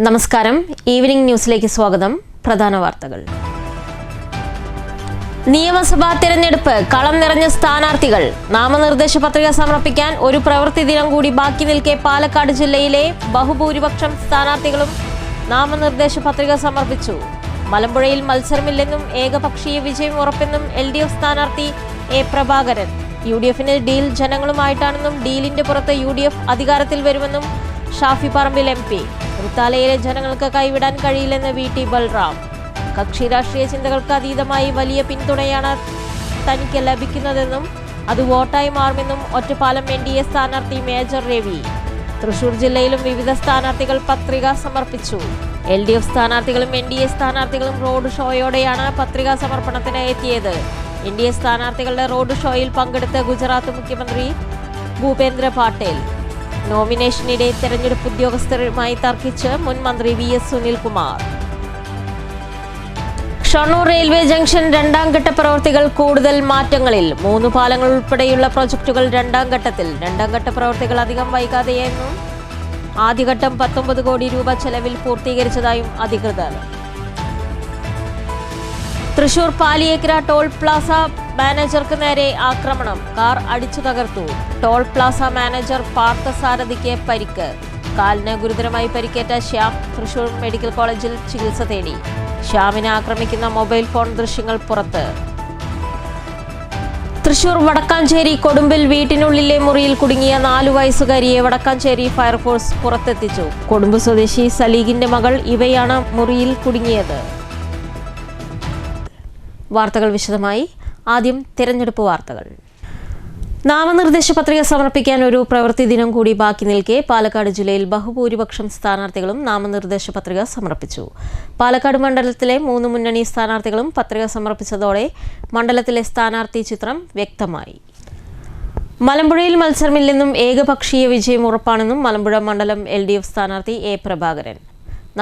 നമസ്കാരം. ഈവനിംഗ് ന്യൂസിലേക്ക് സ്വാഗതം. പ്രധാന വാർത്തകൾ. നിയമസഭാ തിരഞ്ഞെടുപ്പ് കളം നിറഞ്ഞ സ്ഥാനാർത്ഥികൾ. നാമനിർദ്ദേശ പത്രിക സമർപ്പിക്കാൻ ഒരു പ്രവൃത്തി ദിനം കൂടി ബാക്കി നിൽക്കെ പാലക്കാട് ജില്ലയിലെ ബഹുഭൂരിപക്ഷം സ്ഥാനാർത്ഥികളും നാമനിർദ്ദേശ പത്രിക സമർപ്പിച്ചു. മലമ്പുഴയിൽ മത്സരമില്ലെന്നും ഏകപക്ഷീയ വിജയം ഉറപ്പെന്നും LDF സ്ഥാനാർത്ഥി A. പ്രഭാകരൻ. UDFിന് ഡീൽ ജനങ്ങളുമായിട്ടാണെന്നും ഡീലിന്റെ പുറത്ത് UDF അധികാരത്തിൽ വരുമെന്നും ഷാഫി പറമ്പിൽ MP. വൃത്താലയിലെ ജനങ്ങൾക്ക് കൈവിടാൻ കഴിയില്ലെന്ന് VT ബൽറാം. കക്ഷി രാഷ്ട്രീയ ചിന്തകൾക്ക് അതീതമായി വലിയ പിന്തുണയാണ് തനിക്ക് ലഭിക്കുന്നതെന്നും അത് വോട്ടായി മാറുമെന്നും ഒറ്റപ്പാലം NDA സ്ഥാനാർത്ഥി മേജർ രവി. തൃശൂർ ജില്ലയിലും വിവിധ സ്ഥാനാർത്ഥികൾ പത്രിക സമർപ്പിച്ചു. LDF സ്ഥാനാർത്ഥികളും NDA സ്ഥാനാർത്ഥികളും റോഡ് ഷോയോടെയാണ് പത്രികാ സമർപ്പണത്തിന് എത്തിയത്. NDA സ്ഥാനാർത്ഥികളുടെ റോഡ് ഷോയിൽ പങ്കെടുത്ത ഗുജറാത്ത് മുഖ്യമന്ത്രി ഭൂപേന്ദ്ര പാട്ടേൽ. നോമിനേഷനിടെ തെരഞ്ഞെടുപ്പ് ഉദ്യോഗസ്ഥരുമായി തർക്കിച്ച് മുൻ മന്ത്രി VS Sunilkumar. Shoranur railway junction രണ്ടാം ഘട്ട പ്രവൃത്തികൾ കൂടുതൽ മാറ്റങ്ങളിൽ. 3 പാലങ്ങൾ ഉൾപ്പെടെയുള്ള പ്രൊജക്ടുകൾ രണ്ടാം ഘട്ടത്തിൽ. രണ്ടാം ഘട്ട പ്രവൃത്തികൾ അധികം വൈകാതെയെന്നും ആദ്യഘട്ടം 19 കോടി രൂപ ചെലവിൽ പൂർത്തീകരിച്ചതായും അധികൃതർ. തൃശൂർ പാലിയേക്കര ടോൾ പ്ലാസ മാനേജർക്ക് നേരെ ആക്രമണം. കാർ അടിച്ചു തകർത്തു. ടോൾ പ്ലാസ മാനേജർ പാർത്ഥസാരഥിക്ക് പരിക്ക്. കാലിന് ഗുരുതരമായി പരിക്കേറ്റ ശ്യാം തൃശൂർ മെഡിക്കൽ കോളേജിൽ ചികിത്സ തേടി. ശ്യാമിനെ ആക്രമിക്കുന്ന മൊബൈൽ ഫോൺ ദൃശ്യങ്ങൾ പുറത്ത്. തൃശൂർ വടക്കാഞ്ചേരി കൊടുമ്പിൽ വീട്ടിനുള്ളിലെ മുറിയിൽ കുടുങ്ങിയ 4 വയസ്സുകാരിയെ വടക്കാഞ്ചേരി ഫയർഫോഴ്സ് പുറത്തെത്തിച്ചു. കൊടുമ്പ് സ്വദേശി സലീഖിന്റെ മകൾ ഇവയാണ് മുറിയിൽ കുടുങ്ങിയത്. വാർത്തകൾ വിശദമായി. ആദ്യം തിരഞ്ഞെടുപ്പ് വാർത്തകൾ. നാമനിർദ്ദേശ പത്രിക സമർപ്പിക്കാൻ ഒരു പ്രവൃത്തി ദിനം കൂടി ബാക്കി നിൽക്കെ പാലക്കാട് ജില്ലയിൽ ബഹുഭൂരിപക്ഷം സ്ഥാനാർത്ഥികളും നാമനിർദ്ദേശ പത്രിക സമർപ്പിച്ചു. പാലക്കാട് മണ്ഡലത്തിലെ 3 മുന്നണി സ്ഥാനാർത്ഥികളും പത്രിക സമർപ്പിച്ചതോടെ മണ്ഡലത്തിലെ സ്ഥാനാർത്ഥി ചിത്രം വ്യക്തമായി. മലമ്പുഴയിൽ മത്സരമില്ലെന്നും ഏകപക്ഷീയ വിജയം ഉറപ്പാണെന്നും മലമ്പുഴ മണ്ഡലം LDF സ്ഥാനാർത്ഥി A. പ്രഭാകരൻ.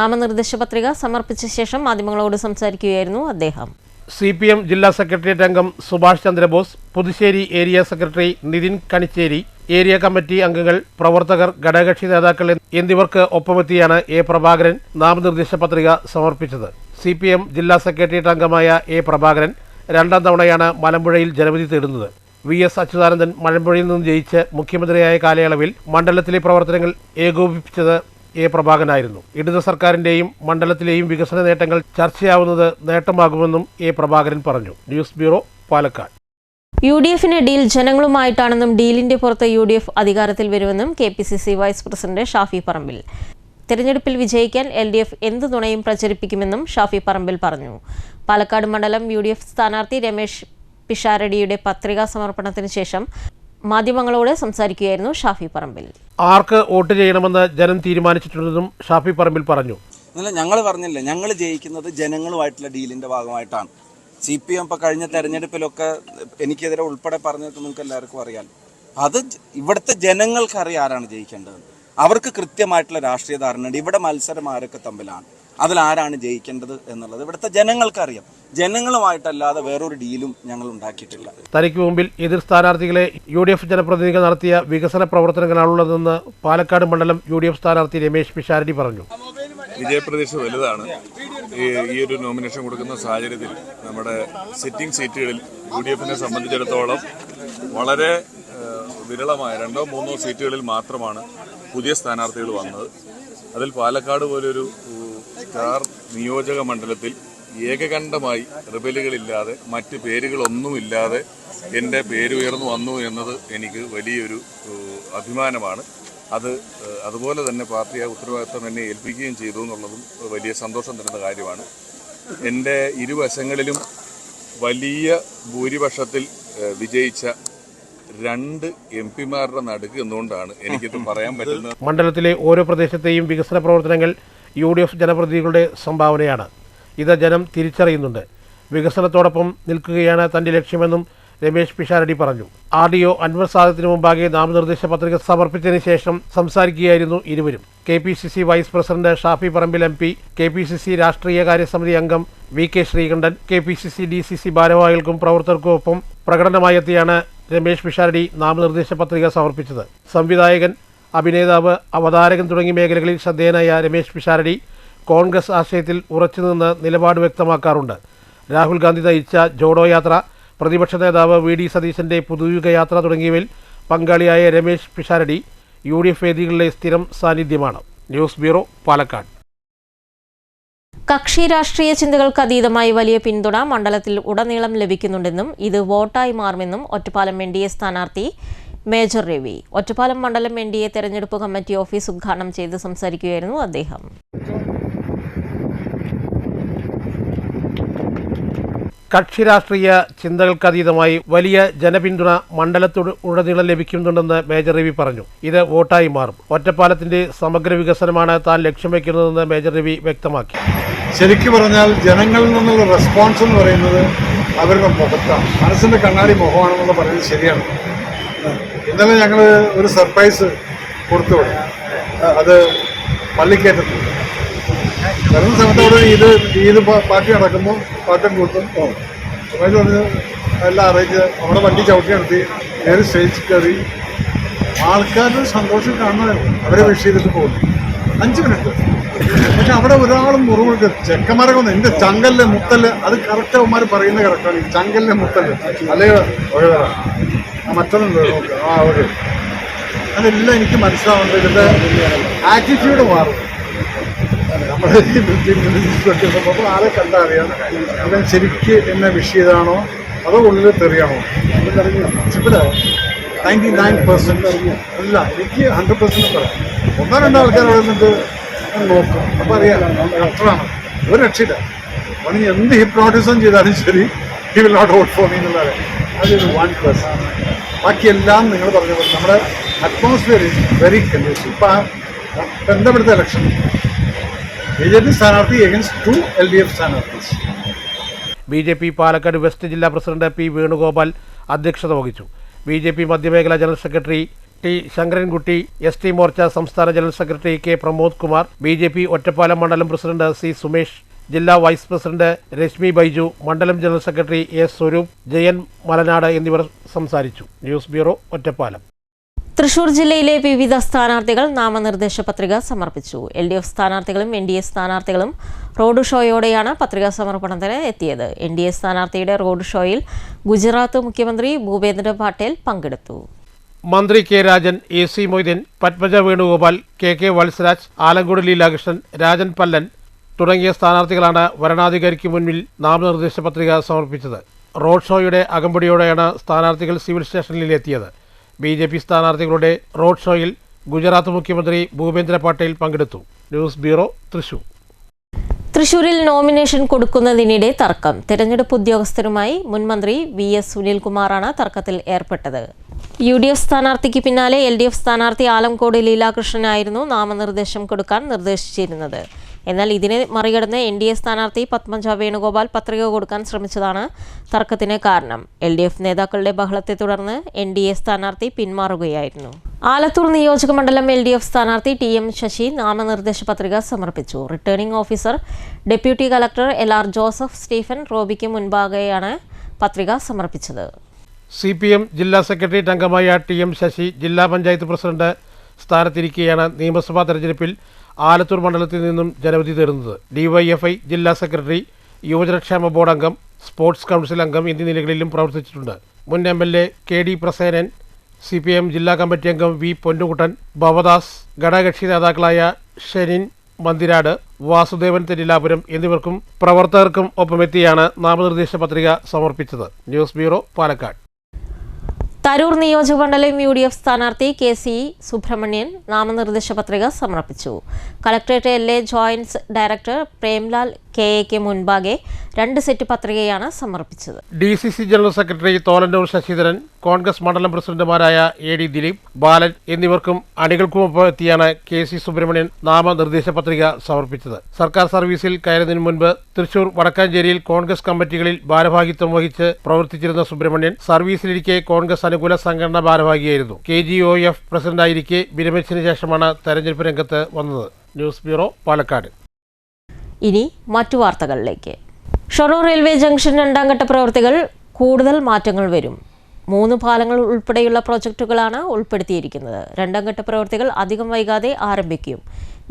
നാമനിർദ്ദേശ പത്രിക സമർപ്പിച്ച ശേഷം മാധ്യമങ്ങളോട് സംസാരിക്കുകയായിരുന്നു അദ്ദേഹം. CPM ജില്ലാ സെക്രട്ടേറിയറ്റ് അംഗം Subhash Chandrabose, Puthussery area secretary Nithin Kanicheri, area committee അംഗങ്ങൾ, പ്രവർത്തകർ, ഘടകകക്ഷി നേതാക്കൾ എന്നിവർക്ക് ഒപ്പമെത്തിയാണ് A. പ്രഭാകരൻ നാമനിർദ്ദേശ പത്രിക സമർപ്പിച്ചത്. CPM ജില്ലാ സെക്രട്ടേറിയറ്റ് അംഗമായ A. പ്രഭാകരൻ 2ാം തവണയാണ് മലമ്പുഴയിൽ ജനവിധി തേടുന്നത്. VS അച്യുതാനന്ദൻ മലമ്പുഴയിൽ നിന്ന് ജയിച്ച് മുഖ്യമന്ത്രിയായ കാലയളവിൽ മണ്ഡലത്തിലെ പ്രവർത്തനങ്ങൾ ഏകോപിപ്പിച്ചത് A. പ്രഭാകരനായിരുന്നു. ഇടത് സർക്കാരിന്റെയും മണ്ഡലത്തിലെയും വികസന നേട്ടങ്ങൾ ചർച്ചയാവുന്നത് നേട്ടമാകുമെന്നും A. പ്രഭാകരൻ പറഞ്ഞു. News bureau, Palakkad. UDFിന് ഡീൽ ജനങ്ങളുമായിട്ടാണെന്നും ഡീലിന്റെ പുറത്ത് UDF അധികാരത്തിൽ വരുമെന്നും KPCC vice president Shafi Parambil. തെരഞ്ഞെടുപ്പിൽ വിജയിക്കാൻ LDF എന്ത് നുണയും പ്രചരിപ്പിക്കുമെന്നും ഷാഫി പറമ്പിൽ പറഞ്ഞു. പാലക്കാട് മണ്ഡലം UDF സ്ഥാനാർത്ഥി രമേശ് പിഷാരടിയുടെ പത്രികാ സമർപ്പണത്തിന് ശേഷം മാധ്യമങ്ങളോട് സംസാരിക്കുകയായിരുന്നു ഷാഫി പറമ്പിൽ. ആർക്ക് വോട്ട് ചെയ്യണമെന്ന് ജനം തീരുമാനിച്ചിട്ടുണ്ടെന്നും ഷാഫി പറമ്പിൽ പറഞ്ഞു. ഞങ്ങൾ പറഞ്ഞില്ലേ, ഞങ്ങൾ ജയിക്കുന്നത് ജനങ്ങളുമായിട്ടുള്ള ഡീലിന്റെ ഭാഗമായിട്ടാണ്. CPM ഇപ്പോൾ കഴിഞ്ഞ തെരഞ്ഞെടുപ്പിലൊക്കെ എനിക്കെതിരെ ഉൾപ്പെടെ പറഞ്ഞത് നിങ്ങൾക്ക് എല്ലാവർക്കും അറിയാം. അത് ഇവിടുത്തെ ജനങ്ങൾക്കറിയാം ആരാണ് ജയിക്കേണ്ടത്. അവർക്ക് കൃത്യമായിട്ടുള്ള രാഷ്ട്രീയ ധാരണയുണ്ട്. ഇവിടെ മത്സരം ആരൊക്കെ തമ്മിലാണ്, അതിലാരാണ് ജയിക്കേണ്ടത് എന്നുള്ളത് ഇവിടുത്തെ ജനങ്ങൾക്കറിയാം. ജനങ്ങളുമായിട്ടല്ലാതെ വേറൊരു ഡീലും ഞങ്ങൾ ഉണ്ടാക്കിയിട്ടില്ല. തനിക്ക് മുമ്പിൽ എതിർ സ്ഥാനാർത്ഥികളെ UDF ജനപ്രതിനിധികൾ നടത്തിയ വികസന പ്രവർത്തനങ്ങളാണുള്ളതെന്ന് പാലക്കാട് മണ്ഡലം UDF സ്ഥാനാർത്ഥി രമേശ് പിഷാരടി പറഞ്ഞു. വിജയപ്രതീക്ഷ വലുതാണ്. ഈ ഒരു നോമിനേഷൻ കൊടുക്കുന്ന സാഹചര്യത്തിൽ നമ്മുടെ സിറ്റിംഗ് സീറ്റുകളിൽ UDFിനെ സംബന്ധിച്ചിടത്തോളം വളരെ വിരളമായ 2ഓ 3ഓ സീറ്റുകളിൽ മാത്രമാണ് പുതിയ സ്ഥാനാർത്ഥികൾ വന്നത്. അതിൽ പാലക്കാട് പോലൊരു സ്റ്റാർ നിയോജക മണ്ഡലത്തിൽ ഏകകണ്ഠമായി റിബലുകളില്ലാതെ മറ്റ് പേരുകളൊന്നുമില്ലാതെ എൻ്റെ പേര് ഉയർന്നു വന്നു എന്നത് എനിക്ക് വലിയൊരു അഭിമാനമാണ്. അതുപോലെ തന്നെ പാർട്ടി ആ ഉത്തരവാദിത്തം എന്നെ ഏൽപ്പിക്കുകയും ചെയ്തു എന്നുള്ളതും വലിയ സന്തോഷം തരുന്ന കാര്യമാണ്. എൻ്റെ ഇരുവശങ്ങളിലും വലിയ ഭൂരിപക്ഷത്തിൽ വിജയിച്ച 2 MP-മാരുടെ നടുക്ക് എന്നുകൊണ്ടാണ് എനിക്കിത് പറയാൻ പറ്റുന്നത്. മണ്ഡലത്തിലെ ഓരോ പ്രദേശത്തെയും വികസന പ്രവർത്തനങ്ങൾ UDF ജനപ്രതിനിധികളുടെ സംഭാവനയാണ്. ഇത് ജനം തിരിച്ചറിയുന്നുണ്ട്. വികസനത്തോടൊപ്പം നിൽക്കുകയാണ് തന്റെ ലക്ഷ്യമെന്നും രമേശ് പിഷാരടി പറഞ്ഞു. RDO അൻവർ സാദത്തിന് മുമ്പാകെ നാമനിർദ്ദേശ പത്രിക സമർപ്പിച്ചതിന് ശേഷം സംസാരിക്കുകയായിരുന്നു ഇരുവരും. KPCC വൈസ് പ്രസിഡന്റ് ഷാഫി പറമ്പിൽ MP, KPCC രാഷ്ട്രീയകാര്യ സമിതി അംഗം VK ശ്രീകണ്ഠൻ, KPCC DCC ഭാരവാഹികൾക്കും പ്രവർത്തകർക്കും ഒപ്പം പ്രകടനമായെത്തിയാണ് രമേശ് പിഷാരടി നാമനിർദ്ദേശ പത്രിക സമർപ്പിച്ചത്. സംവിധായകൻ അഭിനേതാവ്, അവതാരകൻ തുടങ്ങിയ മേഖലകളിൽ ശ്രദ്ധേയനായ രമേശ് പിഷാരടി കോൺഗ്രസ് ആശയത്തിൽ ഉറച്ചുനിന്ന് നിലപാട് വ്യക്തമാക്കാറുണ്ട്. രാഹുൽ ഗാന്ധി നയിച്ച ജോഡോ യാത്ര, പ്രതിപക്ഷ നേതാവ് വി ഡി സതീശന്റെ പുതുയുഗ യാത്ര തുടങ്ങിയവയിൽ പങ്കാളിയായ രമേശ് പിഷാരടി UDF വേദികളിലെ സ്ഥിരം സാന്നിധ്യമാണ്. News bureau, Palakkad. കക്ഷി രാഷ്ട്രീയ ചിന്തകൾക്ക് അതീതമായി വലിയ പിന്തുണ മണ്ഡലത്തിൽ ഉടനീളം ലഭിക്കുന്നുണ്ടെന്നും ഇത് വോട്ടായി മാറുമെന്നും ഒറ്റപ്പാലം NDA സ്ഥാനാർത്ഥി മേജർ രവി ഒറ്റപ്പാലം മണ്ഡലം NDA തെരഞ്ഞെടുപ്പ് കമ്മിറ്റി ഓഫീസ് ഉദ്ഘാടനം ചെയ്ത് സംസാരിക്കുകയായിരുന്നു അദ്ദേഹം. കക്ഷി രാഷ്ട്രീയ ചിന്തകൾക്കതീതമായി വലിയ ജനപിന്തുണ മണ്ഡലത്തിലുടനീളം ലഭിക്കുന്നുണ്ടെന്ന് മേജർ രവി പറഞ്ഞു. ഇത് വോട്ടായി മാറും. ഒറ്റപ്പാലത്തിന്റെ സമഗ്ര വികസനമാണ് താൻ ലക്ഷ്യം വയ്ക്കുന്നതെന്ന് മേജർ രവി വ്യക്തമാക്കി. ശരിക്കും പറഞ്ഞാൽ ജനങ്ങളിൽ നിന്നുള്ള റെസ്പോൺസ് എന്ന് പറയുന്നത് അവരുടെ മുഖത്താണ്. മനസ്സിന്റെ കണ്ണാടി മുഖമാണെന്നുള്ള പറയുന്നത് ശരിയാണ്. ഇന്നലെ ഞങ്ങൾ ഒരു സർപ്രൈസ് കൊടുത്തുവിടും. അത് പള്ളിക്കയറ്റത്തിൽ വരുന്ന സമയത്ത് അവിടെ ഈദ് പാർട്ടി നടക്കുമ്പോൾ പാട്ടും കൂട്ടും പോകും. അപ്പോൾ പറഞ്ഞ് എല്ലാം അറേഞ്ച് നമ്മുടെ വണ്ടി ചവിട്ടി നടത്തി നേരെ സ്റ്റേജിൽ കയറി ആൾക്കാരുടെ സന്തോഷം കാണുന്നതായിരുന്നു. അവരെ വിഷ് ചെയ്തിട്ട് പോകുന്നു 5 മിനിറ്റ്. പക്ഷെ അവിടെ ഒരാളും മുറിവുണ്ട്. ചെക്കന്മാരൊക്കെ ഒന്ന് എൻ്റെ ചങ്കലിലെ മുത്തല്, അത് കറക്റ്റ് അവന്മാർ പറയുന്ന കറക്റ്റാണ്. ഈ ചങ്കലിലെ മുത്തല് അല്ലെങ്കിൽ മറ്റൊന്നുണ്ട് അവിടെ അതെല്ലാം എനിക്ക് മനസ്സിലാവുന്നുണ്ട്. ഇതിൻ്റെ ആറ്റിറ്റ്യൂഡ് മാറും. നമ്മുടെ ഈ ആളെ കണ്ടാൽ അറിയാം ഇവൻ ശരിക്ക് എന്നെ വിഷ് ചെയ്താണോ അതോ ഉള്ളിൽ തെറിയാണോ. ഇവിടെ 99% അല്ല, എനിക്ക് 100% പറയാം. 1-2 ആൾക്കാർ അവിടെ നിന്നിട്ട് നോക്കും. അപ്പോൾ അറിയാം ഡോക്ടറാണ്, ഒരു രക്ഷയില്ല. അവന് എന്ത് ഹിപ്നോട്ടിസം ചെയ്താലും ശരി he will not vote for me എന്നുള്ളത്. അതൊരു 1%. ബാക്കിയെല്ലാം നിങ്ങൾ പറഞ്ഞത് നമ്മുടെ അറ്റ്മോസ്ഫിയർ ഈസ് വെരി കൺഡ്യൂസീവ്. ഇപ്പം ബന്ധപ്പെടുത്ത ഇലക്ഷൻ BJP സ്ഥാനാർത്ഥി അഗൈൻസ്റ്റ് 2 LDF സ്ഥാനാർത്ഥീസ്. BJP പാലക്കാട് വെസ്റ്റ് ജില്ലാ പ്രസിഡന്റ് P വേണുഗോപാൽ അധ്യക്ഷത വഹിച്ചു. BJP മധ്യമേഖലാ general secretary T Sankarankutty, ST Morcha സംസ്ഥാന general secretary K Pramod Kumar, BJP Ottapalam മണ്ഡലം പ്രസിഡന്റ് C സുമേഷ്, ജില്ലാ വൈസ് പ്രസിഡന്റ് രശ്മി ബൈജു, മണ്ഡലം general secretary A Swaroop, Jayan Malanad എന്നിവർ സംസാരിച്ചു. News bureau, Ottapalam. തൃശൂർ ജില്ലയിലെ വിവിധ സ്ഥാനാർത്ഥികൾ നാമനിർദ്ദേശ പത്രിക സമർപ്പിച്ചു. LDF സ്ഥാനാർത്ഥികളും NDA സ്ഥാനാർത്ഥികളും റോഡ് ഷോയോടെയാണ് പത്രികാ സമർപ്പണത്തിന് എത്തിയത്. NDA സ്ഥാനാർത്ഥിയുടെ റോഡ് ഷോയിൽ ഗുജറാത്ത് മുഖ്യമന്ത്രി ഭൂപേന്ദ്ര പട്ടേൽ പങ്കെടുത്തു. മന്ത്രി K Rajan, AC Moideen, Padmaja Venugopal, KK Valsaraj, Alankode Leelakrishnan, Rajan Pallan തുടങ്ങിയ സ്ഥാനാർത്ഥികളാണ് വരണാധികാരിക്ക് മുന്നിൽ നാമനിർദ്ദേശ പത്രിക സമർപ്പിച്ചത്. റോഡ് ഷോയുടെ അകമ്പടിയോടെയാണ് സ്ഥാനാർത്ഥികൾ സിവിൽ സ്റ്റേഷനിലെത്തിയത്. BJP സ്ഥാനാർത്ഥികളുടെ റോഡ് ഷോയിൽ ഗുജറാത്ത് മുഖ്യമന്ത്രി ഭൂപേന്ദ്ര പട്ടേൽ പങ്കെടുത്തു. News bureau, Thrissur. തൃശൂരിൽ നോമിനേഷൻ കൊടുക്കുന്നതിനിടെ തർക്കം. തെരഞ്ഞെടുപ്പ് ഉദ്യോഗസ്ഥരുമായി മുൻ മന്ത്രി VS സുനിൽകുമാറാണ് തർക്കത്തിൽ ഏർപ്പെട്ടത്. UDF സ്ഥാനാർത്ഥിക്ക് പിന്നാലെ LDF സ്ഥാനാർത്ഥി ആലങ്കോട് ലീലാകൃഷ്ണനായിരുന്നു നാമനിർദ്ദേശം കൊടുക്കാൻ നിർദ്ദേശിച്ചിരുന്നത്. എന്നാൽ ഇതിനെ മറികടന്ന് NDA സ്ഥാനാർത്ഥി പത്മജ വേണുഗോപാൽ പത്രിക കൊടുക്കാൻ ശ്രമിച്ചതാണ് തർക്കത്തിന് കാരണം. LDF നേതാക്കളുടെ ബഹളത്തെ തുടർന്ന് NDA സ്ഥാനാർത്ഥി പിന്മാറുകയായിരുന്നു. ആലത്തൂർ നിയോജക മണ്ഡലം LDF സ്ഥാനാർത്ഥി TM ശശി നാമനിർദ്ദേശ പത്രിക സമർപ്പിച്ചു. Returning officer deputy collector LR Joseph Stephen റോബിക്ക് മുൻപാകെയാണ് പത്രിക സമർപ്പിച്ചത്. CPM ജില്ലാ സെക്രട്ടേറിയറ്റ് അംഗമായ TM ശശി ജില്ലാ പഞ്ചായത്ത് പ്രസിഡന്റ് സ്ഥാനത്തിരിക്കെയാണ് നിയമസഭാ തെരഞ്ഞെടുപ്പിൽ ആലത്തൂർ മണ്ഡലത്തിൽ നിന്നും ജനവിധി തേടുന്നത്. DYFI ജില്ലാ സെക്രട്ടറി, യുവജനക്ഷേമ ബോർഡ് അംഗം, സ്പോർട്സ് കൗൺസിൽ അംഗം എന്നീ നിലകളിലും പ്രവർത്തിച്ചിട്ടുണ്ട്. മുൻ MLA KD പ്രസേനൻ, CPM ജില്ലാ കമ്മിറ്റി അംഗം V പൊന്നുകുട്ടൻ, ഭവദാസ്, ഘടകകക്ഷി നേതാക്കളായ ഷെനിൻ മന്ദിരാട്, വാസുദേവൻ തെറ്റിലാപുരം എന്നിവർക്കും പ്രവർത്തകർക്കും ഒപ്പമെത്തിയാണ് നാമനിർദ്ദേശ പത്രിക സമർപ്പിച്ചത്. News bureau, Palakkad. തരൂർ നിയോജകമണ്ഡലം UDF സ്ഥാനാർത്ഥി KC സുബ്രഹ്മണ്യൻ നാമനിർദ്ദേശ പത്രിക സമർപ്പിച്ചു. Collectorate LA joint director Premlal KAക്ക് മുൻപാകെ 2 സെറ്റ് പത്രികയാണ് സമർപ്പിച്ചത്. DCC general secretary Tholanur Sasidharan, Congress മണ്ഡലം പ്രസിഡന്റുമാരായ AD ദിലീപ്, ബാലൻ എന്നിവർക്കും അണികൾക്കുമൊപ്പം എത്തിയാണ് KC സുബ്രഹ്മണ്യൻ നാമനിർദ്ദേശ പത്രിക സമർപ്പിച്ചത്. സർക്കാർ സർവീസിൽ കയറുന്നതിന് മുൻപ് തൃശൂർ വടക്കാഞ്ചേരിയിൽ കോൺഗ്രസ് കമ്മിറ്റികളിൽ ഭാരവാഹിത്വം വഹിച്ച് പ്രവർത്തിച്ചിരുന്ന സുബ്രഹ്മണ്യൻ സർവീസിലിരിക്കെ കോൺഗ്രസ് അനുകൂല സംഘടനാ ഭാരവാഹിയായിരുന്നു. KGOF പ്രസിഡന്റായിരിക്കെ വിരമിച്ചതിന് ശേഷമാണ് തെരഞ്ഞെടുപ്പ് രംഗത്ത് വന്നത്. News bureau, Palakkad. ഇനി മറ്റു വാർത്തകളിലേക്ക്. ഷൊർണൂർ റെയിൽവേ ജംഗ്ഷൻ 2ാം ഘട്ട പ്രവൃത്തികൾ കൂടുതൽ മാറ്റങ്ങൾ വരും. 3 പാലങ്ങൾ ഉൾപ്പെടെയുള്ള പ്രോജക്റ്റുകളാണ് ഉൾപ്പെടുത്തിയിരിക്കുന്നത്. രണ്ടാം ഘട്ട പ്രവൃത്തികൾ അധികം വൈകാതെ ആരംഭിക്കും.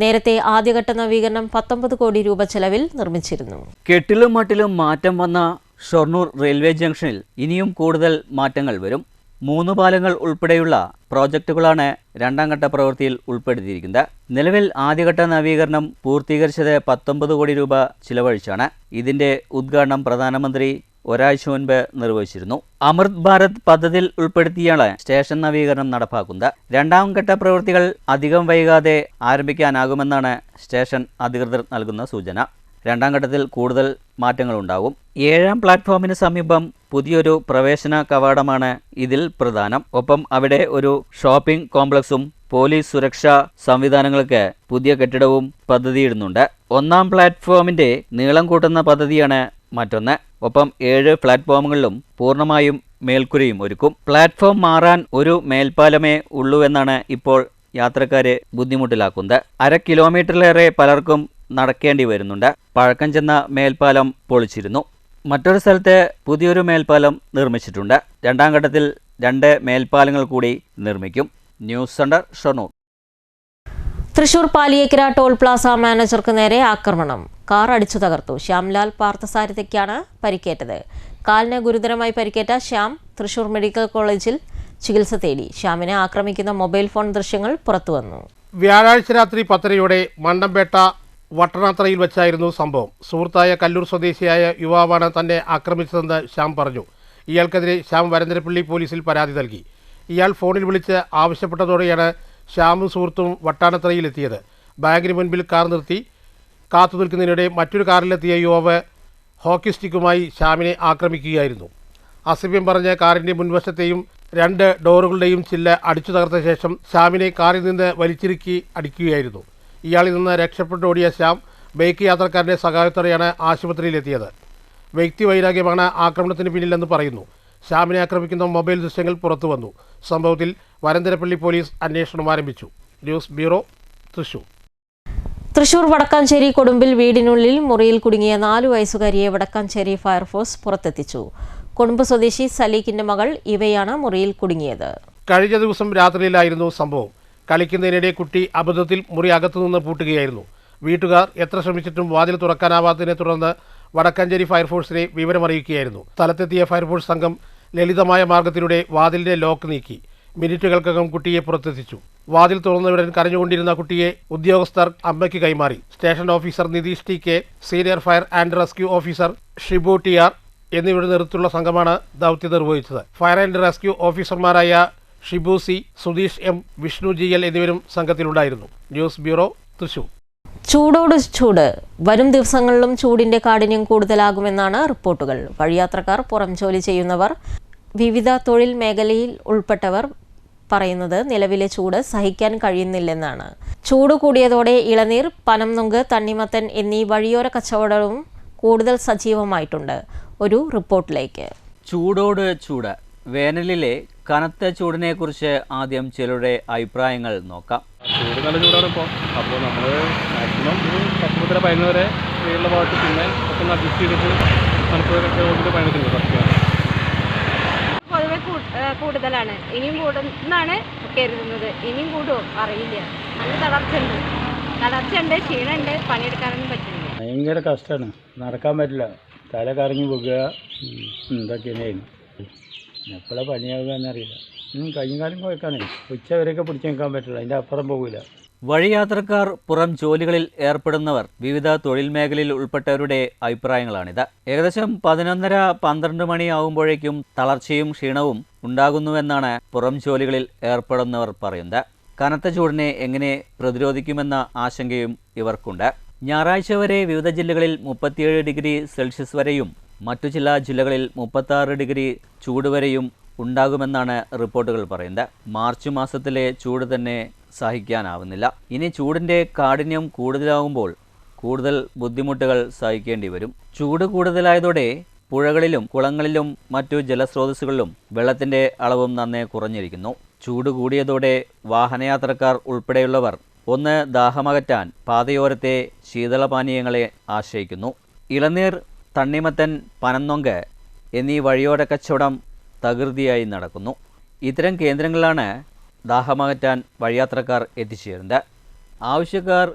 നേരത്തെ ആദ്യഘട്ട നവീകരണം 19 കോടി രൂപ ചെലവിൽ നിർമ്മിച്ചിരുന്നു. കെട്ടിലും മട്ടിലും മാറ്റം വന്ന ഷൊർണൂർ റെയിൽവേ ജംഗ്ഷനിൽ ഇനിയും കൂടുതൽ മാറ്റങ്ങൾ വരും. 3 പാലങ്ങൾ ഉൾപ്പെടെയുള്ള പ്രോജക്റ്റുകളാണ് രണ്ടാം ഘട്ട പ്രവൃത്തിയിൽ ഉൾപ്പെടുത്തിയിരിക്കുന്നത്. നിലവിൽ ആദ്യഘട്ട നവീകരണം പൂർത്തീകരിച്ചത് 19 കോടി രൂപ ചിലവഴിച്ചാണ്. ഇതിന്റെ ഉദ്ഘാടനം പ്രധാനമന്ത്രി ഒരാഴ്ച മുൻപ് നിർവഹിച്ചിരുന്നു. അമൃത് ഭാരത് പദ്ധതിയിൽ ഉൾപ്പെടുത്തിയാണ് സ്റ്റേഷൻ നവീകരണം നടപ്പാക്കുന്നത്. രണ്ടാം ഘട്ട പ്രവൃത്തികൾ അധികം വൈകാതെ ആരംഭിക്കാനാകുമെന്നാണ് സ്റ്റേഷൻ അധികൃതർ നൽകുന്ന സൂചന. രണ്ടാം ഘട്ടത്തിൽ കൂടുതൽ മാറ്റങ്ങളുണ്ടാകും. 7ാം പ്ലാറ്റ്ഫോമിന് സമീപം പുതിയൊരു പ്രവേശന കവാടമാണ് ഇതിൽ പ്രധാനം. ഒപ്പം അവിടെ ഒരു ഷോപ്പിംഗ് കോംപ്ലക്സും പോലീസ് സുരക്ഷാ സംവിധാനങ്ങൾക്ക് പുതിയ കെട്ടിടവും പദ്ധതിയിടുന്നുണ്ട്. 1ാം പ്ലാറ്റ്ഫോമിന്റെ നീളം കൂട്ടുന്ന പദ്ധതിയാണ് മറ്റൊന്ന്. ഒപ്പം 7 പ്ലാറ്റ്ഫോമുകളിലും പൂർണ്ണമായും മേൽക്കുരയും ഒരുക്കും. പ്ലാറ്റ്ഫോം മാറാൻ ഒരു മേൽപ്പാലമേ ഉള്ളൂ എന്നാണ് ഇപ്പോൾ യാത്രക്കാരെ ബുദ്ധിമുട്ടിലാക്കുന്നത്. 1/2 കിലോമീറ്ററിലേറെ പലർക്കും നടക്കേണ്ടി വരുന്നുണ്ട്. പഴക്കം ചെന്ന മേൽപ്പാലം പൊളിച്ചിരുന്നു. മറ്റൊരു സ്ഥലത്ത് പുതിയൊരു മേൽപ്പാലം നിർമ്മിച്ചിട്ടുണ്ട്. രണ്ടാം ഘട്ടത്തിൽ 2 മേൽപ്പാലങ്ങൾ കൂടി നിർമ്മിക്കും. News centre, Shoranur. Thrissur Paliyekkara toll plaza മാനേജർക്ക് നേരെ ആക്രമണം. കാർ അടിച്ചു തകർത്തു. ശ്യാംലാൽ പാർത്ഥസാരഥിക്കാണ് പരിക്കേറ്റത്. കാലിന് ഗുരുതരമായി പരിക്കേറ്റ ശ്യാം തൃശൂർ മെഡിക്കൽ കോളേജിൽ ചികിത്സ തേടി. ശ്യാമിനെ ആക്രമിക്കുന്ന മൊബൈൽ ഫോൺ ദൃശ്യങ്ങൾ പുറത്തുവന്നു. വ്യാഴാഴ്ച രാത്രി 10:30 മണ്ടംപേട്ട വട്ടണാത്രയിൽ വെച്ചായിരുന്നു സംഭവം. സുഹൃത്തായ കല്ലൂർ സ്വദേശിയായ യുവാവാണ് തന്നെ ആക്രമിച്ചതെന്ന് ശ്യാം പറഞ്ഞു. ഇയാൾക്കെതിരെ ശ്യാം വരന്തരപ്പള്ളി പോലീസിൽ പരാതി നൽകി. ഇയാൾ ഫോണിൽ വിളിച്ച് ആവശ്യപ്പെട്ടതോടെയാണ് ശ്യാമും സുഹൃത്തും വട്ടാനത്രയിലെത്തിയത്. ബാങ്കിന് മുൻപിൽ കാർ നിർത്തി കാത്തു നിൽക്കുന്നതിനിടെ മറ്റൊരു കാറിലെത്തിയ യുവാവ് ഹോക്കി സ്റ്റിക്കുമായി ശ്യാമിനെ ആക്രമിക്കുകയായിരുന്നു. അസഭ്യം പറഞ്ഞ് കാറിൻ്റെ മുൻവശത്തെയും 2 ഡോറുകളുടെയും ചില്ല് അടിച്ചു തകർത്ത ശേഷം ശ്യാമിനെ കാറിൽ നിന്ന് വലിച്ചിറുക്കി അടിക്കുകയായിരുന്നു. ഇയാളിൽ നിന്ന് രക്ഷപ്പെട്ടോടിയ ശ്യാം ബൈക്ക് യാത്രക്കാരൻ്റെ സഹായത്തോടെയാണ് ആശുപത്രിയിലെത്തിയത്. വ്യക്തിവൈരാഗ്യമാണ് ആക്രമണത്തിന് പിന്നിലെന്ന് പറയുന്നു. ശ്യാമിനെ ആക്രമിക്കുന്ന മൊബൈൽ ദൃശ്യങ്ങൾ പുറത്തു വന്നു. സംഭവത്തിൽ വരന്തരപ്പള്ളി പോലീസ് അന്വേഷണം ആരംഭിച്ചു. News bureau, Thrissur. തൃശൂർ വടക്കാഞ്ചേരി കൊടുമ്പിൽ വീടിനുള്ളിൽ മുറിയിൽ കുടുങ്ങിയ 4 വയസ്സുകാരിയെ വടക്കാഞ്ചേരി ഫയർഫോഴ്സ് പുറത്തെത്തിച്ചു. കൊടുമ്പ് സ്വദേശി സലീഖിന്റെ മകൾ ഇവയാണ് മുറിയിൽ കുടുങ്ങിയത്. കഴിഞ്ഞ ദിവസം രാത്രിയിലായിരുന്നു സംഭവം. കളിക്കുന്നതിനിടെ കുട്ടി അബദ്ധത്തിൽ മുറി അകത്തുനിന്ന് പൂട്ടുകയായിരുന്നു. വീട്ടുകാർ എത്ര ശ്രമിച്ചിട്ടും വാതിൽ തുറക്കാനാവാത്തതിനെ തുടർന്ന് വടക്കാഞ്ചേരി ഫയർഫോഴ്സിനെ വിവരമറിയിക്കുകയായിരുന്നു. സ്ഥലത്തെത്തിയ ഫയർഫോഴ്സ് സംഘം ലളിതമായ മാർഗത്തിലൂടെ വാതിലിന്റെ ലോക്ക് നീക്കി. മിനിറ്റുകൾക്കകം കുട്ടിയെ പുറത്തെത്തിച്ചു. വാതിൽ തുറന്നയുടൻ കരഞ്ഞുകൊണ്ടിരുന്ന കുട്ടിയെ ഉദ്യോഗസ്ഥർ അമ്മയ്ക്ക് കൈമാറി. Station officer Nitheesh T K, senior fire and rescue officer Shibu T R എന്നിവരുടെ നേതൃത്വത്തിലുള്ള സംഘമാണ് ദൗത്യം നിർവഹിച്ചത്. ഫയർ ആൻഡ് റെസ്ക്യൂ ഓഫീസർമാരായ Shibu C, Sudheesh M, Vishnu G L എന്നിവരും സംഘത്തിലുണ്ടായിരുന്നു. News bureau, Thrissur. ചൂടോട് ചൂട്. വരും ദിവസങ്ങളിലും ചൂടിന്റെ കാഠിന്യം കൂടുതലാകുമെന്നാണ് റിപ്പോർട്ടുകൾ. വഴിയാത്രക്കാർ, പുറം ജോലി ചെയ്യുന്നവർ, വിവിധ തൊഴിൽ മേഖലയിൽ ഉൾപ്പെട്ടവർ പറയുന്നത് നിലവിലെ ചൂട് സഹിക്കാൻ കഴിയുന്നില്ലെന്നാണ്. ചൂട് കൂടിയതോടെ ഇളനീർ, പനംനുങ്ക്, തണ്ണിമത്തൻ എന്നീ വഴിയോര കച്ചവടവും കൂടുതൽ സജീവമായിട്ടുണ്ട്. ഒരു റിപ്പോർട്ടിലേക്ക്. ചൂടോട് ചൂട്. വേനലിലെ കനത്ത ചൂടിനെക്കുറിച്ച് ആദ്യം ചിലരുടെ അഭിപ്രായങ്ങൾ നോക്കാം. ചൂട് നല്ല ചൂടാണ് ഇപ്പോൾ. അപ്പോൾ നമ്മൾ മാക്സിമം ഒരു 10 മുതൽ 11 വരെ വെയിലുള്ള ഭാഗത്ത് പിന്നെ ഒക്കെ ഒന്ന് അഡ്ജസ്റ്റ് ചെയ്തിട്ട് നമുക്ക് ഓടിയിട്ട് പണിയെടുക്കുന്നത് പറ്റുകയാണ്. പൊതുവെ കൂടുതലാണ്. ഇനിയും കൂടുന്നാണ് കരുതുന്നത്. ഇനിയും കൂടുമോ അറിയില്ല. നല്ല തളർച്ചയുണ്ട്, ക്ഷീണമുണ്ട്, പണിയെടുക്കാനൊന്നും പറ്റില്ല. ഭയങ്കര കഷ്ടമാണ്. നടക്കാൻ പറ്റില്ല. തല കറങ്ങി പോകുക, എന്തൊക്കെയായിരുന്നു. എപ്പോഴാണ് പണിയാവുക എന്നറിയില്ല. കയ്യും കാലം കുഴക്കാനേ ഉച്ച വരെയൊക്കെ പിടിച്ച് നിൽക്കാൻ പറ്റില്ല. അതിൻ്റെ അപ്പുറം പോകില്ല. വഴിയാത്രക്കാർ, പുറം ജോലികളിൽ ഏർപ്പെടുന്നവർ, വിവിധ തൊഴിൽ മേഖലയിൽ ഉൾപ്പെട്ടവരുടെ അഭിപ്രായങ്ങളാണിത്. ഏകദേശം 11:30-12 മണിയാവുമ്പോഴേക്കും തളർച്ചയും ക്ഷീണവും ഉണ്ടാകുന്നുവെന്നാണ് പുറം ജോലികളിൽ ഏർപ്പെടുന്നവർ പറയുന്നത്. കനത്ത ചൂടിനെ എങ്ങനെ പ്രതിരോധിക്കുമെന്ന ആശങ്കയും ഇവർക്കുണ്ട്. ഞായറാഴ്ച വരെ വിവിധ ജില്ലകളിൽ 37 ഡിഗ്രി സെൽഷ്യസ് വരെയും മറ്റു ചില ജില്ലകളിൽ 36 ഡിഗ്രി ചൂട് വരെയും ഉണ്ടാകുമെന്നാണ് റിപ്പോർട്ടുകൾ പറയുന്നത്. മാർച്ച് മാസത്തിലെ ചൂട് തന്നെ സഹിക്കാനാവുന്നില്ല. ഇനി ചൂടിൻ്റെ കാഠിന്യം കൂടുതലാകുമ്പോൾ കൂടുതൽ ബുദ്ധിമുട്ടുകൾ സഹിക്കേണ്ടി വരും. ചൂട് കൂടുതലായതോടെ പുഴകളിലും കുളങ്ങളിലും മറ്റു ജലസ്രോതസ്സുകളിലും വെള്ളത്തിൻ്റെ അളവും നന്നേ കുറഞ്ഞിരിക്കുന്നു. ചൂട് കൂടിയതോടെ വാഹനയാത്രക്കാർ ഉൾപ്പെടെയുള്ളവർ ഒന്ന് ദാഹമകറ്റാൻ പാതയോരത്തെ ശീതളപാനീയങ്ങളെ ആശ്രയിക്കുന്നു. ഇളനീർ, തണ്ണിമത്തൻ, പനംനൊങ്ക് എന്നീ വഴിയോര കച്ചവടം തകൃതിയായി നടക്കുന്നു. ഇത്തരം കേന്ദ്രങ്ങളിലാണ് ദാഹമകറ്റാൻ വഴിയാത്രക്കാർ എത്തിച്ചേരുന്നത്. ആവശ്യക്കാർ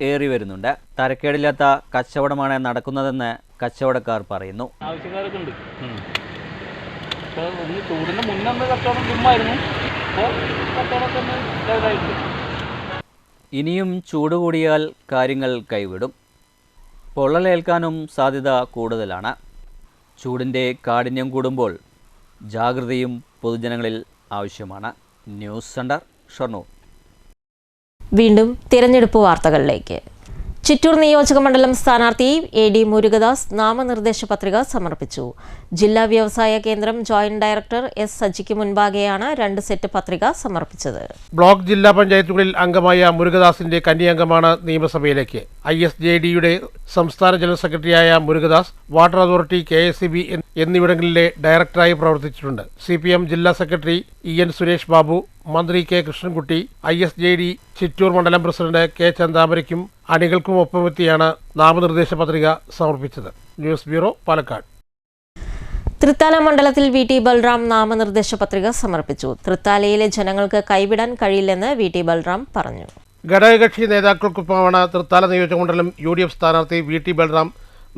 ഏറി വരുന്നുണ്ട്. തരക്കേടില്ലാത്ത കച്ചവടമാണ് നടക്കുന്നതെന്ന് കച്ചവടക്കാർ പറയുന്നു. ആവശ്യക്കാരൊക്കെ ഉണ്ട്. ഇപ്പോൾ ഒന്ന് ചൂടിന് മുന്നേ കച്ചവടം ചുമ്മായിരുന്നു. ഇപ്പോൾ കച്ചവടമൊക്കെ ഒന്ന് ലെവലായിട്ടുണ്ട്. ഇനിയും ചൂട് കൂടിയാൽ കാര്യങ്ങൾ കൈവിടും. പൊള്ളലേൽക്കാനും സാധ്യത കൂടുതലാണ്. ചൂടിൻ്റെ കാഠിന്യം കൂടുമ്പോൾ ജാഗ്രതയും പൊതുജനങ്ങളിൽ ആവശ്യമാണ്. News centre, Shoranur. വീണ്ടും തിരഞ്ഞെടുപ്പ് വാർത്തകളിലേക്ക്. ചിറ്റൂർ നിയോജകമണ്ഡലം സ്ഥാനാർത്ഥി AD മുരുകദാസ് നാമനിർദ്ദേശ പത്രിക സമർപ്പിച്ചു. ജില്ലാ വ്യവസായ കേന്ദ്രം ജോയിന്റ് ഡയറക്ടർ S സജിക്ക് മുൻപാകെയാണ് 2 സെറ്റ് പത്രിക സമർപ്പിച്ചത്. ബ്ലോക്ക് ജില്ലാ പഞ്ചായത്തുകളിൽ അംഗമായ മുരുകദാസിന്റെ കന്നിയംഗമാണ് നിയമസഭയിലേക്ക്. ISJDയുടെ സംസ്ഥാന ജനറൽ സെക്രട്ടറിയായ മുരുകദാസ് വാട്ടർ അതോറിറ്റി, KSEB എന്നിവിടങ്ങളിലെ ഡയറക്ടറായി പ്രവർത്തിച്ചിട്ടുണ്ട്. CPM ജില്ലാ സെക്രട്ടറി EN സുരേഷ് ബാബു, മന്ത്രി K കൃഷ്ണൻകുട്ടി, ISJD ചിറ്റൂർ മണ്ഡലം പ്രസിഡന്റ് K ചന്താമരയ്ക്കും അണികൾക്കും ഒപ്പമെത്തിയാണ് നാമനിർദ്ദേശ പത്രിക സമർപ്പിച്ചത്. News bureau, Palakkad. തൃത്താല മണ്ഡലത്തിൽ VT ബൽറാം നാമനിർദ്ദേശ പത്രിക സമർപ്പിച്ചു. തൃത്താലയിലെ ജനങ്ങൾക്ക് കൈവിടാൻ കഴിയില്ലെന്ന് VT ബൽറാം പറഞ്ഞു. ഘടകകക്ഷി നേതാക്കൾക്കൊപ്പമാണ് തൃത്താല നിയോജകമണ്ഡലം UDF സ്ഥാനാർത്ഥി VT ബൽറാം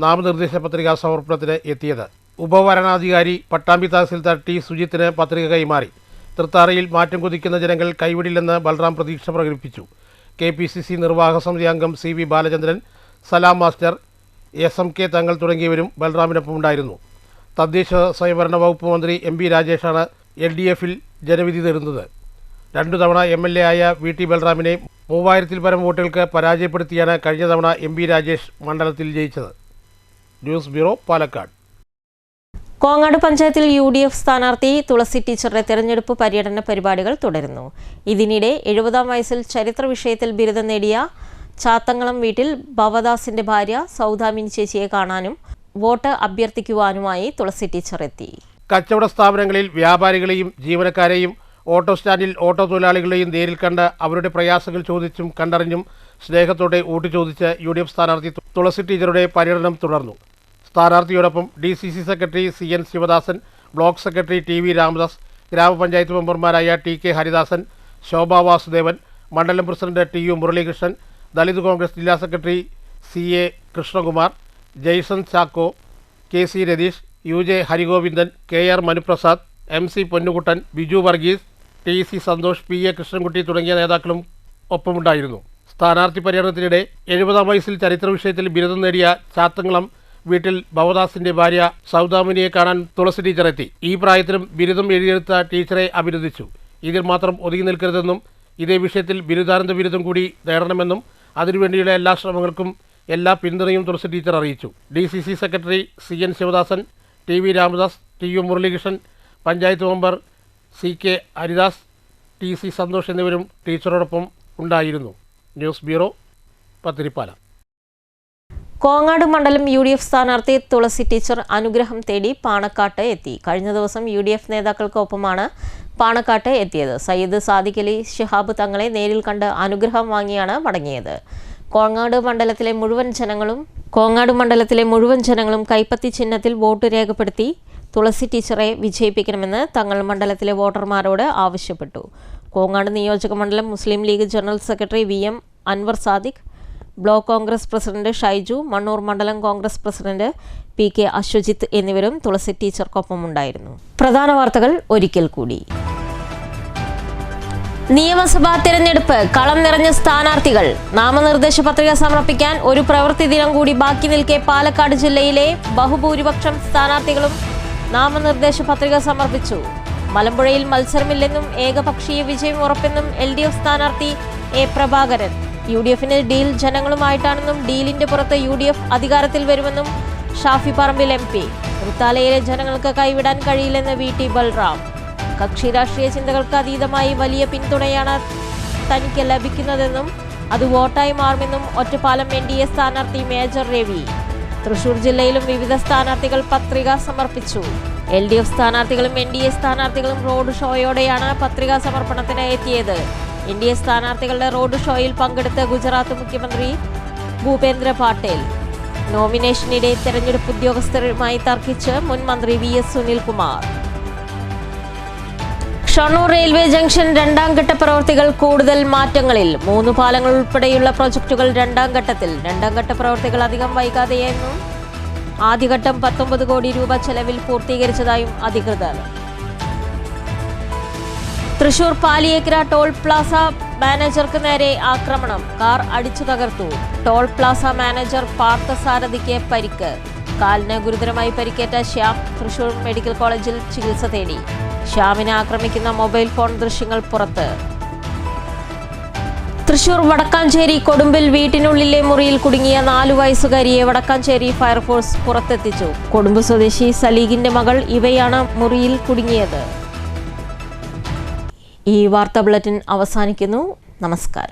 നാമനിർദ്ദേശ പത്രിക സമർപ്പണത്തിന് എത്തിയത്. ഉപവരണാധികാരി പട്ടാമ്പി തഹസിൽദാർ T സുജിത്തിന് പത്രിക കൈമാറി. തൃത്താലയിൽ മാറ്റം കൊതിക്കുന്ന ജനങ്ങൾ കൈവിടില്ലെന്ന് ബൽറാം പ്രതീക്ഷ പ്രകടിപ്പിച്ചു. KPCC നിർവാഹക സമിതി അംഗം CV ബാലചന്ദ്രൻ, സലാം മാസ്റ്റർ, SMK തങ്ങൾ തുടങ്ങിയവരും ബൽറാമിനൊപ്പം ഉണ്ടായിരുന്നു. തദ്ദേശ സ്വയംഭരണ വകുപ്പ് മന്ത്രി MB രാജേഷാണ് LDFിൽ ജനവിധി തേടുന്നത്. 2 തവണ MLA ആയ VT ബൽറാമിനെ 3000-ൽ പരം വോട്ടുകൾക്ക് പരാജയപ്പെടുത്തിയാണ് കഴിഞ്ഞ തവണ MB രാജേഷ് മണ്ഡലത്തിൽ ജയിച്ചത്. News bureau, Palakkad. കോങ്ങാട് പഞ്ചായത്തിൽ UDF സ്ഥാനാർത്ഥി തുളസി ടീച്ചറുടെ തെരഞ്ഞെടുപ്പ് പര്യടന പരിപാടികൾ തുടരുന്നു. ഇതിനിടെ 70-ാം വയസ്സിൽ ചരിത്ര വിഷയത്തിൽ ബിരുദം നേടിയ ചാത്തങ്കളം വീട്ടിൽ ഭവദാസിന്റെ ഭാര്യ സൗദാമിനി ചേച്ചിയെ കാണാനും വോട്ട് അഭ്യർത്ഥിക്കുവാനുമായി തുളസി ടീച്ചർ എത്തി. കച്ചവട സ്ഥാപനങ്ങളിൽ വ്യാപാരികളെയും ജീവനക്കാരെയും ഓട്ടോ സ്റ്റാൻഡിൽ ഓട്ടോ തൊഴിലാളികളെയും നേരിൽ കണ്ട് അവരുടെ പ്രയാസങ്ങൾ ചോദിച്ചും കണ്ടറിഞ്ഞും സ്നേഹത്തോടെ വോട്ട് ചോദിച്ച് UDF സ്ഥാനാർത്ഥി തുളസി ടീച്ചറുടെ പര്യടനം തുടർന്നു. സ്ഥാനാർത്ഥിയോടൊപ്പം DCC secretary CN Sivadasan, block secretary TV Ramadas, ഗ്രാമപഞ്ചായത്ത് മെമ്പർമാരായ TK ഹരിദാസൻ, ശോഭ വാസുദേവൻ, മണ്ഡലം പ്രസിഡന്റ് TU മുരളീകൃഷ്ണൻ, ദളിത് കോൺഗ്രസ് ജില്ലാ secretary CA Krishnakumar, Jaison Chacko, KC Ratheesh, UJ Harigovindan, KR Manuprasad, MC Ponnukuttan, Biju Varghese, TC Santhosh, PA Krishnankutty തുടങ്ങിയ നേതാക്കളും ഒപ്പമുണ്ടായിരുന്നു. സ്ഥാനാർത്ഥി പര്യടനത്തിനിടെ 70-ാം വയസ്സിൽ ചരിത്ര വിഷയത്തിൽ ബിരുദം നേടിയ ചാത്തങ്കളം വീട്ടിൽ ഭവദാസിന്റെ ഭാര്യ സൗദാമിനിയെ കാണാൻ തുളസി ടീച്ചർ എത്തി. ഈ പ്രായത്തിലും ബിരുദം എഴുതിയെടുത്ത ടീച്ചറെ അഭിനന്ദിച്ചു. ഇതിൽ മാത്രം ഒതുങ്ങി നിൽക്കരുതെന്നും ഇതേ വിഷയത്തിൽ ബിരുദാനന്ദ ബിരുദം കൂടി നേടണമെന്നും അതിനുവേണ്ടിയുള്ള എല്ലാ ശ്രമങ്ങൾക്കും എല്ലാ പിന്തുണയും തുളസി ടീച്ചർ അറിയിച്ചു. DCC secretary CN Sivadasan, TV Ramadas, TU Muralikrishnan, panchayat member CK Haridas, TC Santhosh എന്നിവരും ടീച്ചറോടൊപ്പം ഉണ്ടായിരുന്നു. News bureau, Pathiripala. കോങ്ങാട് മണ്ഡലം UDF സ്ഥാനാർത്ഥി തുളസി ടീച്ചർ അനുഗ്രഹം തേടി പാണക്കാട്ട് എത്തി. കഴിഞ്ഞ ദിവസം UDF നേതാക്കൾക്കൊപ്പമാണ് പാണക്കാട്ട് എത്തിയത്. സയ്യിദ് സാദിഖ് അലി ശിഹാബ് തങ്ങളെ നേരിൽ കണ്ട് അനുഗ്രഹം വാങ്ങിയാണ് മടങ്ങിയത്. കോങ്ങാട് മണ്ഡലത്തിലെ മുഴുവൻ ജനങ്ങളും കൈപ്പത്തി ചിഹ്നത്തിൽ വോട്ട് രേഖപ്പെടുത്തി തുളസി ടീച്ചറെ വിജയിപ്പിക്കണമെന്ന് തങ്ങൾ മണ്ഡലത്തിലെ വോട്ടർമാരോട് ആവശ്യപ്പെട്ടു. കോങ്ങാട് നിയോജക മണ്ഡലം Muslim League general secretary VM Anwar Sadiq, block Congress president Shaiju, Mannur മണ്ഡലം കോൺഗ്രസ് പ്രസിഡന്റ് PK അശ്വജിത്ത് എന്നിവരും തുളസി ടീച്ചർക്കൊപ്പമുണ്ടായിരുന്നു. പ്രധാന വാർത്തകൾ ഒരിക്കൽ കൂടി. നിയമസഭാ തിരഞ്ഞെടുപ്പ് കളം നിറഞ്ഞ സ്ഥാനാർത്ഥികൾ. നാമനിർദ്ദേശ പത്രിക സമർപ്പിക്കാൻ ഒരു പ്രവൃത്തി ദിനം കൂടി ബാക്കി നിൽക്കെ പാലക്കാട് ജില്ലയിലെ ബഹുഭൂരിപക്ഷം സ്ഥാനാർത്ഥികളും നാമനിർദ്ദേശ പത്രിക സമർപ്പിച്ചു. മലമ്പുഴയിൽ മത്സരമില്ലെന്നും ഏകപക്ഷീയ വിജയം ഉറപ്പെന്നും LDF സ്ഥാനാർത്ഥി A പ്രഭാകരൻ. UDFിന് ഡീൽ ജനങ്ങളുമായിട്ടാണെന്നും ഡീലിന്റെ പുറത്ത് UDF അധികാരത്തിൽ വരുമെന്നും ഷാഫി പറമ്പിൽ MP. തൃത്താലയിലെ ജനങ്ങൾക്ക് കൈവിടാൻ കഴിയില്ലെന്ന് VT ബൽറാം. കക്ഷി രാഷ്ട്രീയ ചിന്തകൾക്ക് അതീതമായി വലിയ പിന്തുണയാണ് തനിക്ക് ലഭിക്കുന്നതെന്നും അത് വോട്ടായി മാറുമെന്നും ഒറ്റപ്പാലം NDA സ്ഥാനാർത്ഥി മേജർ രവി. തൃശൂർ ജില്ലയിലും വിവിധ സ്ഥാനാർത്ഥികൾ പത്രിക സമർപ്പിച്ചു. LDF സ്ഥാനാർത്ഥികളും NDA സ്ഥാനാർത്ഥികളും റോഡ് ഷോയോടെയാണ് പത്രികാ സമർപ്പണത്തിന് എത്തിയത്. NDA സ്ഥാനാർത്ഥികളുടെ റോഡ് ഷോയിൽ പങ്കെടുത്ത ഗുജറാത്ത് മുഖ്യമന്ത്രി ഭൂപേന്ദ്ര പാട്ടേൽ. നോമിനേഷനിടെ തെരഞ്ഞെടുപ്പ് ഉദ്യോഗസ്ഥരുമായി തർക്കിച്ച് മുൻ മന്ത്രി VS Sunilkumar. Shoranur railway junction രണ്ടാം ഘട്ട പ്രവൃത്തികൾ കൂടുതൽ മാറ്റങ്ങളിൽ. 3 പാലങ്ങൾ ഉൾപ്പെടെയുള്ള പ്രൊജക്ടുകൾ രണ്ടാം ഘട്ടത്തിൽ. രണ്ടാം ഘട്ട പ്രവൃത്തികൾ അധികം വൈകാതെയെന്നും ആദ്യഘട്ടം 19 കോടി രൂപ ചെലവിൽ പൂർത്തീകരിച്ചതായും അധികൃതർ. തൃശൂർ പാലിയേക്കര ടോൾ പ്ലാസ മാനേജർക്ക് നേരെ ആക്രമണം. കാർ അടിച്ചു തകർത്തു. ടോൾ പ്ലാസ മാനേജർ പാർത്ഥസാരഥിക്ക് പരിക്ക്. കാലിന് ഗുരുതരമായി പരിക്കേറ്റ ശ്യാം തൃശൂർ മെഡിക്കൽ കോളേജിൽ ചികിത്സ തേടി. ശ്യാമിനെ ആക്രമിക്കുന്ന മൊബൈൽ ഫോൺ ദൃശ്യങ്ങൾ പുറത്ത്. തൃശൂർ വടക്കാഞ്ചേരി കൊടുമ്പിൽ വീട്ടിനുള്ളിലെ മുറിയിൽ കുടുങ്ങിയ 4 വയസ്സുകാരിയെ വടക്കാഞ്ചേരി ഫയർഫോഴ്സ് പുറത്തെത്തിച്ചു. കൊടുമ്പ് സ്വദേശി സലീഖിന്റെ മകൾ ഇവയാണ് മുറിയിൽ കുടുങ്ങിയത്. ഈ വാർത്താ ബുള്ളറ്റിൻ അവസാനിക്കുന്നു. നമസ്കാരം.